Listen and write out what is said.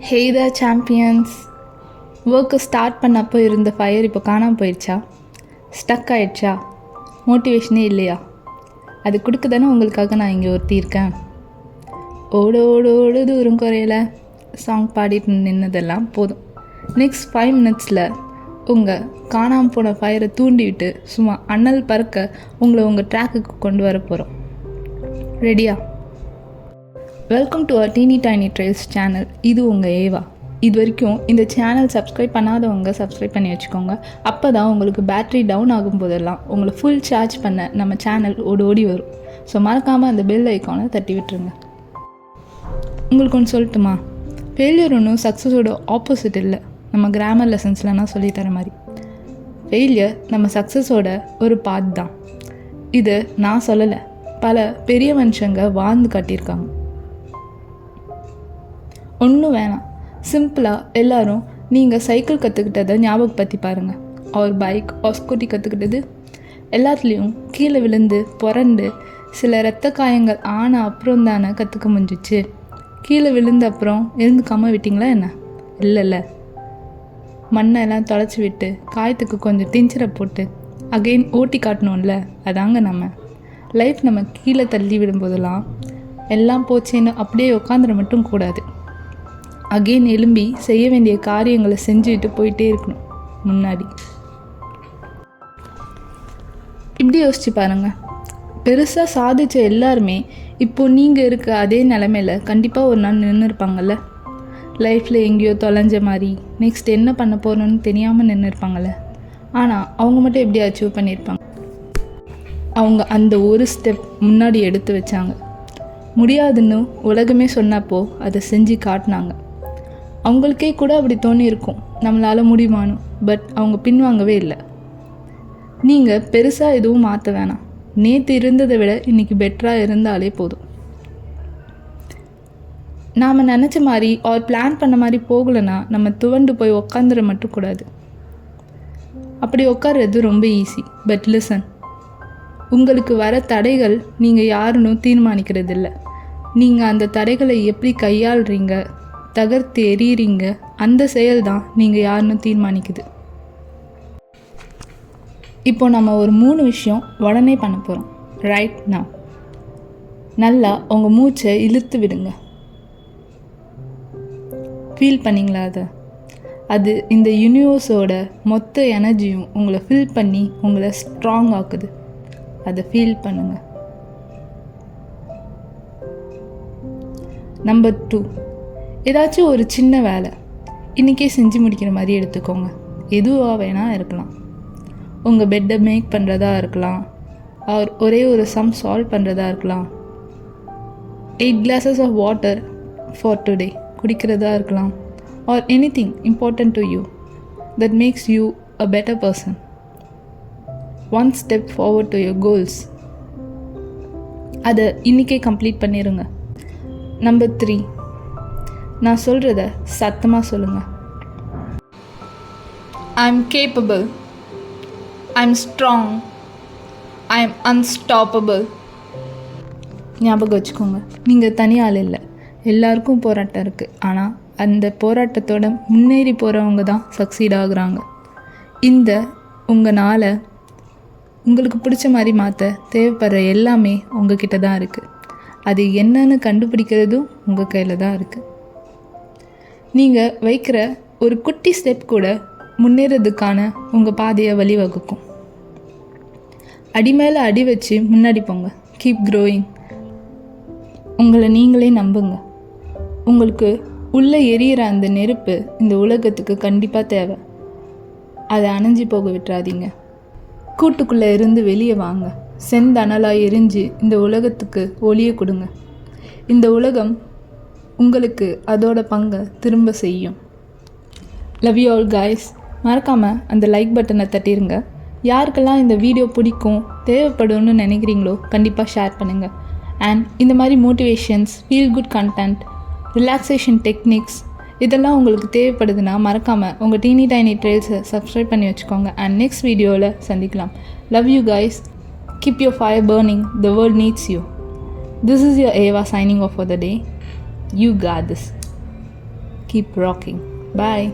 Hey there champions. Work start பண்ணப்போ இருந்த fire இப்போ காணாமல் போயிடுச்சா? ஸ்டக் ஆகிடுச்சா? மோட்டிவேஷனே இல்லையா? அது கொடுக்க தானே உங்களுக்காக நான் இங்கே ஒருத்தி இருக்கேன். ஓடு ஓடு ஓடு தூரம் குறையில சாங் பாடிட்டு நின்னதெல்லாம் போதும். நெக்ஸ்ட் 5 minutesல உங்கள் காணாமல் போன ஃபயரை தூண்டிவிட்டு சும்மா அனல் பறக்க உங்களை உங்கள் ட்ராக்குக்கு கொண்டு வர போகிறோம். ரெடியா? Welcome to our teeny tiny trails channel. இது உங்கள் ஏவா. இது வரைக்கும் இந்த சேனல் சப்ஸ்கிரைப் பண்ணாதவங்க சப்ஸ்கிரைப் பண்ணி வச்சுக்கோங்க. அப்போ தான் உங்களுக்கு பேட்ரி டவுன் ஆகும்போதெல்லாம் உங்களை ஃபுல் சார்ஜ் பண்ண நம்ம சேனல் ஓடி வரும். ஸோ மறக்காமல் அந்த பெல் ஐக்கானை தட்டி விட்டுருங்க. உங்களுக்கு ஒன்று சொல்லட்டுமா? ஃபெயிலியர் ஒன்றும் சக்ஸஸோட ஆப்போசிட் இல்லை. நம்ம கிராமர் லெசன்ஸ்லாம் சொல்லித்தர மாதிரி ஃபெயிலியர் நம்ம சக்ஸஸோட ஒரு பாத் தான். இது நான் சொல்லலை, பல பெரிய மனுஷங்க வாழ்ந்து காட்டியிருக்காங்க. ஒன்றும் வேணாம், சிம்பிளாக எல்லோரும் நீங்கள் சைக்கிள் கற்றுக்கிட்டதை ஞாபகப்படுத்தி பாருங்கள். ஒரு பைக் ஸ்கூட்டி கற்றுக்கிட்டது எல்லாத்துலேயும் கீழே விழுந்து புரண்டு சில இரத்த காயங்கள் ஆனால் அப்புறம் தானே கற்றுக்க முடிஞ்சிச்சு. கீழே விழுந்த அப்புறம் எழுந்துக்காமல் விட்டிங்களா என்ன? இல்லைல்ல, மண்ணை எல்லாம் தொலைச்சி விட்டு காயத்துக்கு கொஞ்சம் திஞ்சிரை போட்டு அகெயின் ஓட்டி காட்டணும்ல. அதாங்க நம்ம லைஃப். நம்ம கீழே தள்ளி விடும்போதெல்லாம் எல்லாம் போச்சேன்னு அப்படியே உட்காந்துட மட்டும் கூடாது. அகெயின் எழும்பி செய்ய வேண்டிய காரியங்களை செஞ்சுட்டு போயிட்டே இருக்கணும் முன்னாடி. இப்படி யோசிச்சு பாருங்கள். பெருசாக சாதித்த எல்லாருமே இப்போது நீங்கள் இருக்க அதே நிலமையில கண்டிப்பாக ஒரு நாள் நின்று இருப்பாங்கள்ல. லைஃப்பில் எங்கேயோ தொலைஞ்ச மாதிரி நெக்ஸ்ட் என்ன பண்ண போகிறோன்னு தெரியாமல் நின்று இருப்பாங்கள்ல. ஆனால் அவங்க மட்டும் எப்படி அச்சீவ் பண்ணியிருப்பாங்க? அவங்க அந்த ஒரு ஸ்டெப் முன்னாடி எடுத்து வச்சாங்க. முடியாதுன்னு உலகமே சொன்னப்போ அதை செஞ்சு காட்டினாங்க. அவங்களுக்கே கூட அப்படி தோணியிருக்கும், நம்மளால் முடியுமானு. பட் அவங்க பின்வாங்கவே இல்லை. நீங்கள் பெருசாக எதுவும் மாற்ற வேணாம். நேற்று இருந்ததை விட இன்றைக்கி பெட்டராக இருந்தாலே போதும். நாம் நினச்ச மாதிரி பிளான் பண்ண மாதிரி போகலைன்னா நம்ம துவண்டு போய் உக்காந்துட மட்டும் கூடாது. அப்படி உட்கார்றது ரொம்ப ஈஸி. பட் லிசன், உங்களுக்கு வர தடைகள் நீங்கள் யாருன்னு தீர்மானிக்கிறது இல்லை. நீங்கள் அந்த தடைகளை எப்படி கையாளுறீங்க, தகர்த்து எறிகிறீங்க, அந்த செயல் தான் நீங்கள் யாருன்னு தீர்மானிக்குது. இப்போ நம்ம ஒரு 3 விஷயம் உடனே பண்ண போகிறோம். Right now. நல்லா உங்கள் மூச்சை இழுத்து விடுங்க. ஃபீல் பண்ணிங்களா? அது இந்த யூனிவர்ஸோட மொத்த எனர்ஜியும் உங்களை ஃபில் பண்ணி உங்களை ஸ்ட்ராங் ஆக்குது. அதை ஃபீல் பண்ணுங்க. நம்பர் 2, ஏதாச்சும் ஒரு சின்ன வேலை இன்றைக்கே செஞ்சு முடிக்கிற மாதிரி எடுத்துக்கோங்க. எதுவாக வேணால் இருக்கலாம். உங்கள் பெட்டை மேக் பண்ணுறதா இருக்கலாம், ஒரே ஒரு சம் சால்வ் பண்ணுறதா இருக்கலாம், 8 glasses of water for today குடிக்கிறதா இருக்கலாம், or anything important to you that makes you a better person. One step forward to your goals. அதை இன்றைக்கே கம்ப்ளீட் பண்ணிடுங்க. நம்பர் 3, நான் சொல்கிறத சத்தமாக சொல்லுங்கள். I am capable. I am strong. I am unstoppable. ஞாபகம் வச்சுக்கோங்க, நீங்கள் தனியால் இல்லை. எல்லாருக்கும் போராட்டம் இருக்குது. ஆனால் அந்த போராட்டத்தோட முன்னேறி போகிறவங்க தான் சக்சீட் ஆகுறாங்க. இந்த உங்கள் நாளை உங்களுக்கு பிடிச்ச மாதிரி மாற்ற தேவைப்படுற எல்லாமே உங்ககிட்ட தான் இருக்குது. அது என்னன்னு கண்டுபிடிக்கிறதும் உங்கள் கையில் தான் இருக்குது. நீங்கள் வைக்கிற ஒரு குட்டி ஸ்டெப் கூட முன்னேறதுக்கான உங்கள் பாதையை வழிவகுக்கும். அடி மேலே அடி வச்சு முன்னாடி போங்க. Keep growing. உங்களை நீங்களே நம்புங்க. உங்களுக்கு உள்ளே எரியிற அந்த நெருப்பு இந்த உலகத்துக்கு கண்டிப்பாக தேவை. அதை அணைஞ்சி போக விட்டுறாதீங்க. கூட்டுக்குள்ளே இருந்து வெளியே வாங்க. செந்தணலாக எரிஞ்சு இந்த உலகத்துக்கு ஒளியை கொடுங்க. இந்த உலகம் உங்களுக்கு அதோட பங்கை திரும்ப செய்யும். Love you all guys. மறக்காமல் அந்த லைக் பட்டனை தட்டிடுங்க. யாருக்கெல்லாம் இந்த வீடியோ பிடிக்கும், தேவைப்படும்னு நினைக்கிறீங்களோ கண்டிப்பாக ஷேர் பண்ணுங்கள். அண்ட் இந்த மாதிரி motivations, feel good content, relaxation techniques இதெல்லாம் உங்களுக்கு தேவைப்படுதுன்னா மறக்காமல் உங்கள் டீனி டைனி ட்ரெயில்ஸை சப்ஸ்கிரைப் பண்ணி வச்சுக்கோங்க. அண்ட் நெக்ஸ்ட் வீடியோவில் சந்திக்கலாம். Love you guys. Keep your fire burning. The world needs you. This is your Eva signing off for the day. You got this. Keep rocking. Bye.